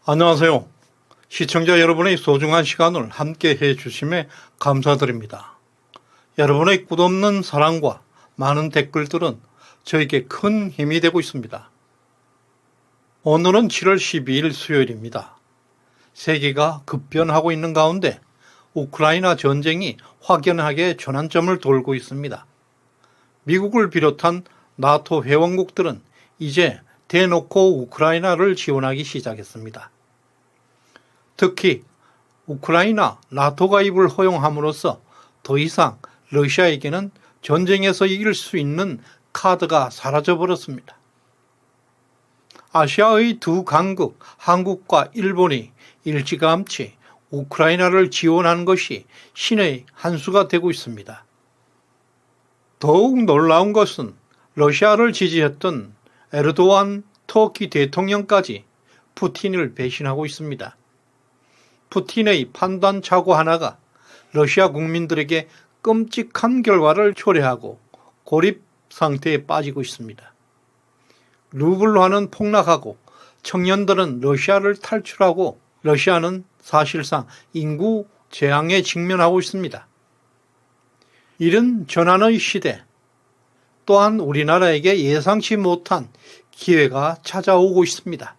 안녕하세요. 시청자 여러분의 소중한 시간을 함께 해주심에 감사드립니다. 여러분의 끝없는 사랑과 많은 댓글들은 저에게 큰 힘이 되고 있습니다. 오늘은 7월 12일 수요일입니다. 세계가 급변하고 있는 가운데 우크라이나 전쟁이 확연하게 전환점을 돌고 있습니다. 미국을 비롯한 나토 회원국들은 이제 대놓고 우크라이나를 지원하기 시작했습니다. 특히 우크라이나 나토 가입을 허용함으로써 더 이상 러시아에게는 전쟁에서 이길 수 있는 카드가 사라져버렸습니다. 아시아의 두 강국 한국과 일본이 일찌감치 우크라이나를 지원하는 것이 신의 한 수가 되고 있습니다. 더욱 놀라운 것은 러시아를 지지했던 에르도안 터키 대통령까지 푸틴을 배신하고 있습니다. 푸틴의 판단착오 하나가 러시아 국민들에게 끔찍한 결과를 초래하고 고립 상태에 빠지고 있습니다. 루블화는 폭락하고 청년들은 러시아를 탈출하고 러시아는 사실상 인구 재앙에 직면하고 있습니다. 이런 전환의 시대, 또한 우리나라에게 예상치 못한 기회가 찾아오고 있습니다.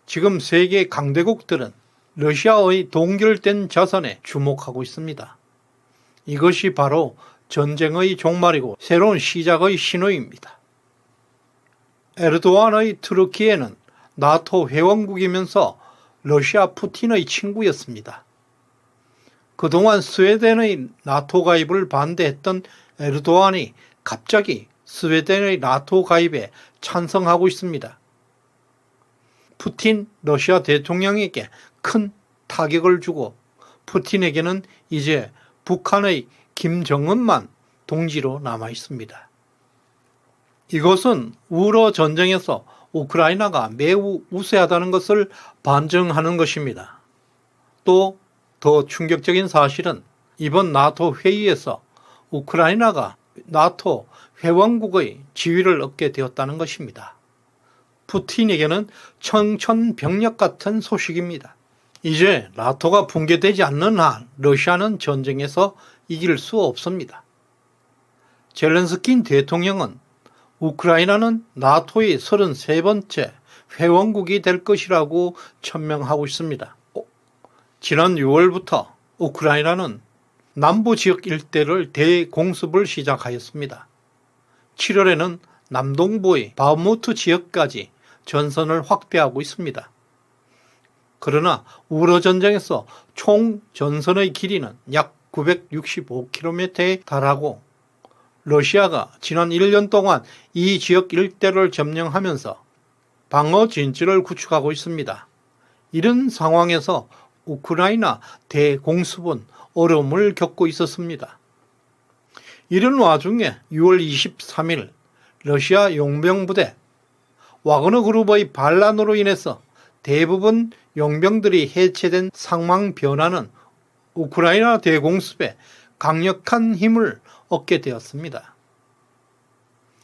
지금 세계 강대국들은 러시아의 동결된 자산에 주목하고 있습니다. 이것이 바로 전쟁의 종말이고 새로운 시작의 신호입니다. 에르도안의 터키에는 나토 회원국이면서 러시아 푸틴의 친구였습니다. 그동안 스웨덴의 나토 가입을 반대했던 에르도안이 갑자기 스웨덴의 나토 가입에 찬성하고 있습니다. 푸틴 러시아 대통령에게 큰 타격을 주고 푸틴에게는 이제 북한의 김정은만 동지로 남아 있습니다. 이것은 우러 전쟁에서 우크라이나가 매우 우세하다는 것을 반증하는 것입니다. 또 더 충격적인 사실은 이번 나토 회의에서 우크라이나가 나토 회원국의 지위를 얻게 되었다는 것입니다. 푸틴에게는 청천벽력 같은 소식입니다. 이제 나토가 붕괴되지 않는 한 러시아는 전쟁에서 이길 수 없습니다. 젤렌스키 대통령은 우크라이나는 나토의 33번째 회원국이 될 것이라고 천명하고 있습니다. 지난 6월부터 우크라이나는 남부 지역 일대를 대공습을 시작하였습니다. 7월에는 남동부의 바흐무트 지역까지 전선을 확대하고 있습니다. 그러나 우러 전쟁에서 총 전선의 길이는 약 965km에 달하고 러시아가 지난 1년 동안 이 지역 일대를 점령하면서 방어 진지를 구축하고 있습니다. 이런 상황에서 우크라이나 대공습은 어려움을 겪고 있었습니다. 이런 와중에 6월 23일 러시아 용병부대 와그너 그룹의 반란으로 인해서 대부분 용병들이 해체된 상황 변화는 우크라이나 대공습에 강력한 힘을 얻게 되었습니다.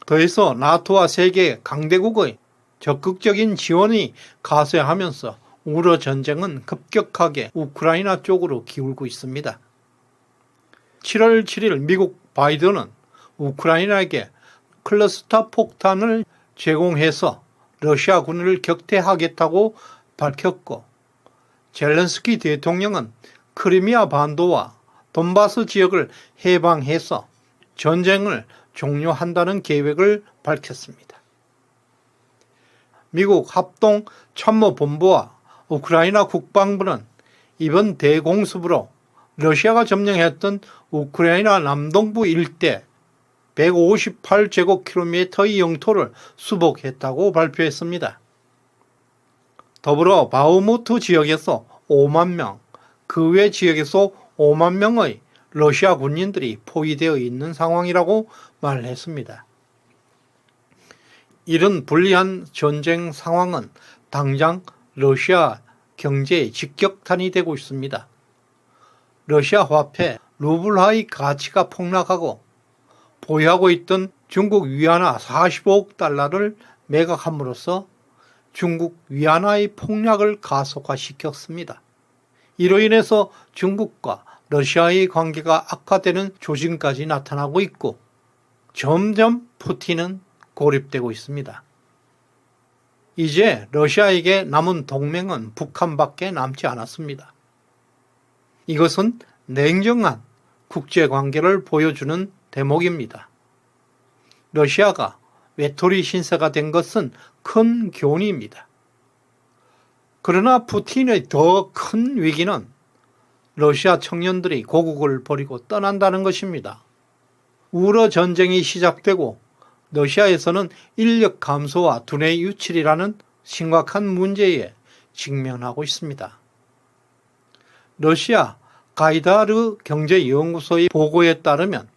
더해서 나토와 세계 강대국의 적극적인 지원이 가세하면서 우러 전쟁은 급격하게 우크라이나 쪽으로 기울고 있습니다. 7월 7일 미국 바이든은 우크라이나에게 클러스터 폭탄을 제공해서 러시아군을 격퇴하겠다고 밝혔고 젤렌스키 대통령은 크리미아 반도와 돈바스 지역을 해방해서 전쟁을 종료한다는 계획을 밝혔습니다. 미국 합동참모본부와 우크라이나 국방부는 이번 대공습으로 러시아가 점령했던 우크라이나 남동부 일대 158제곱킬로미터의 영토를 수복했다고 발표했습니다. 더불어 바흐무트 지역에서 5만 명, 그 외 지역에서 5만 명의 러시아 군인들이 포위되어 있는 상황이라고 말했습니다. 이런 불리한 전쟁 상황은 당장 러시아 경제에 직격탄이 되고 있습니다. 러시아 화폐 루블화의 가치가 폭락하고 보유하고 있던 중국 위안화 45억 달러를 매각함으로써 중국 위안화의 폭락을 가속화시켰습니다. 이로 인해서 중국과 러시아의 관계가 악화되는 조짐까지 나타나고 있고 점점 푸틴은 고립되고 있습니다. 이제 러시아에게 남은 동맹은 북한밖에 남지 않았습니다. 이것은 냉정한 국제관계를 보여주는 대목입니다. 러시아가 외톨이 신세가 된 것은 큰 교훈입니다. 그러나 푸틴의 더 큰 위기는 러시아 청년들이 고국을 버리고 떠난다는 것입니다. 우러 전쟁이 시작되고 러시아에서는 인력 감소와 두뇌 유출이라는 심각한 문제에 직면하고 있습니다. 러시아 가이다르 경제연구소의 보고에 따르면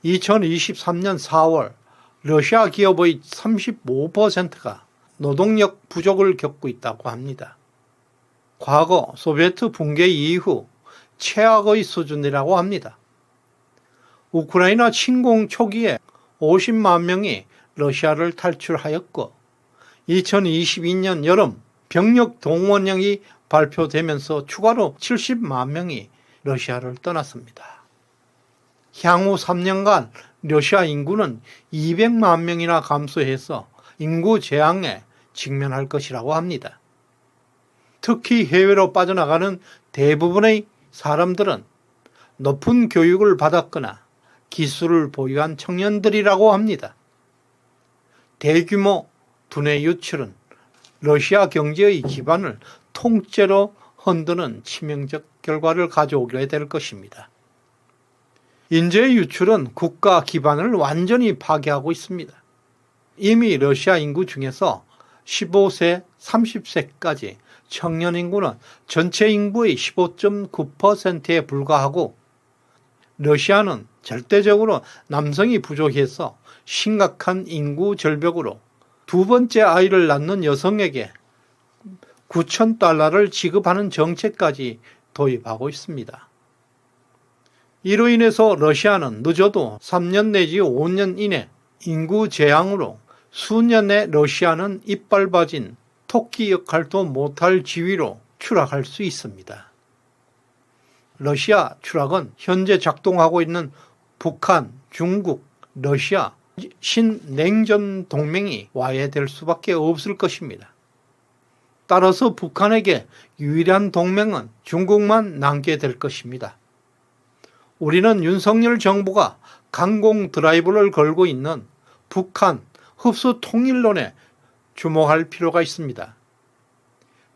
2023년 4월 러시아 기업의 35%가 노동력 부족을 겪고 있다고 합니다. 과거 소비에트 붕괴 이후 최악의 수준이라고 합니다. 우크라이나 침공 초기에 50만 명이 러시아를 탈출하였고 2022년 여름 병력 동원령이 발표되면서 추가로 70만 명이 러시아를 떠났습니다. 향후 3년간 러시아 인구는 200만 명이나 감소해서 인구 재앙에 직면할 것이라고 합니다. 특히 해외로 빠져나가는 대부분의 사람들은 높은 교육을 받았거나 기술을 보유한 청년들이라고 합니다. 대규모 두뇌 유출은 러시아 경제의 기반을 통째로 흔드는 치명적 결과를 가져오게 될 것입니다. 인재 유출은 국가 기반을 완전히 파괴하고 있습니다. 이미 러시아 인구 중에서 15세, 30세까지 청년 인구는 전체 인구의 15.9%에 불과하고 러시아는 절대적으로 남성이 부족해서 심각한 인구 절벽으로 두 번째 아이를 낳는 여성에게 $9,000를 지급하는 정책까지 도입하고 있습니다. 이로 인해서 러시아는 늦어도 3년 내지 5년 이내 인구 재앙으로 수년의 러시아는 이빨 빠진 토끼 역할도 못할 지위로 추락할 수 있습니다. 러시아 추락은 현재 작동하고 있는 북한, 중국, 러시아 신냉전 동맹이 와해될 수밖에 없을 것입니다. 따라서 북한에게 유일한 동맹은 중국만 남게 될 것입니다. 우리는 윤석열 정부가 강공 드라이브를 걸고 있는 북한 흡수 통일론에 주목할 필요가 있습니다.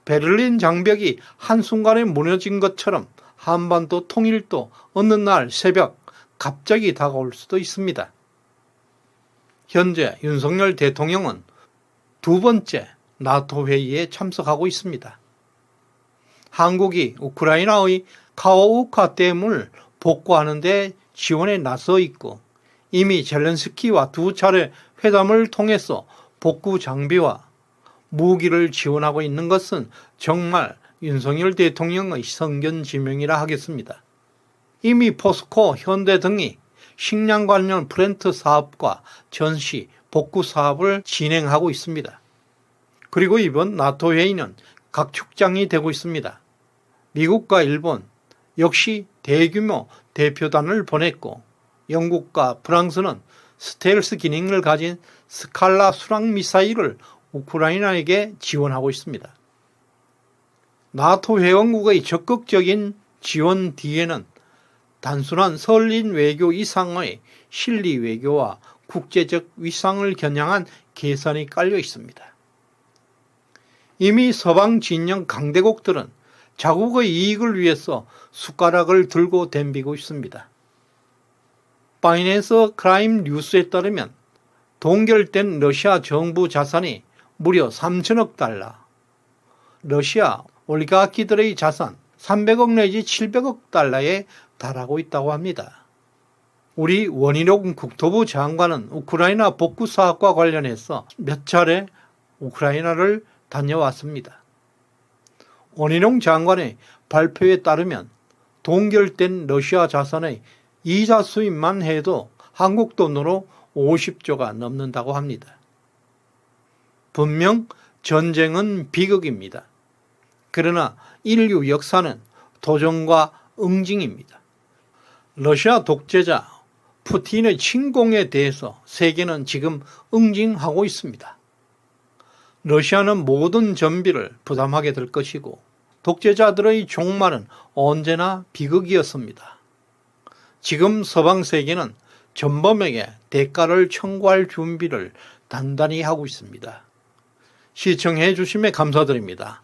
베를린 장벽이 한순간에 무너진 것처럼 한반도 통일도 어느 날 새벽 갑자기 다가올 수도 있습니다. 현재 윤석열 대통령은 두 번째 나토 회의에 참석하고 있습니다. 한국이 우크라이나의 카호우카 댐을 복구하는 데 지원에 나서 있고 이미 젤렌스키와 두 차례 회담을 통해서 복구 장비와 무기를 지원하고 있는 것은 정말 윤석열 대통령의 성견지명이라 하겠습니다. 이미 포스코, 현대 등이 식량 관련 플랜트 사업과 전시, 복구 사업을 진행하고 있습니다. 그리고 이번 나토 회의는 각축장이 되고 있습니다. 미국과 일본 역시 대규모 대표단을 보냈고 영국과 프랑스는 스텔스 기능을 가진 스칼라 수랑 미사일을 우크라이나에게 지원하고 있습니다. 나토 회원국의 적극적인 지원 뒤에는 단순한 설린 외교 이상의 실리 외교와 국제적 위상을 겨냥한 계산이 깔려 있습니다. 이미 서방 진영 강대국들은 자국의 이익을 위해서 숟가락을 들고 덤비고 있습니다. 파이낸스 크라임 뉴스에 따르면 동결된 러시아 정부 자산이 무려 3천억 달러, 러시아 올리가키들의 자산 300억 내지 700억 달러에 달하고 있다고 합니다. 우리 원희룡 국토부 장관은 우크라이나 복구 사업과 관련해서 몇 차례 우크라이나를 다녀왔습니다. 원희룡 장관의 발표에 따르면 동결된 러시아 자산의 이자 수입만 해도 한국 돈으로 50조가 넘는다고 합니다. 분명 전쟁은 비극입니다. 그러나 인류 역사는 도전과 응징입니다. 러시아 독재자 푸틴의 침공에 대해서 세계는 지금 응징하고 있습니다. 러시아는 모든 전비를 부담하게 될 것이고 독재자들의 종말은 언제나 비극이었습니다. 지금 서방 세계는 전범에게 대가를 청구할 준비를 단단히 하고 있습니다. 시청해 주심에 감사드립니다.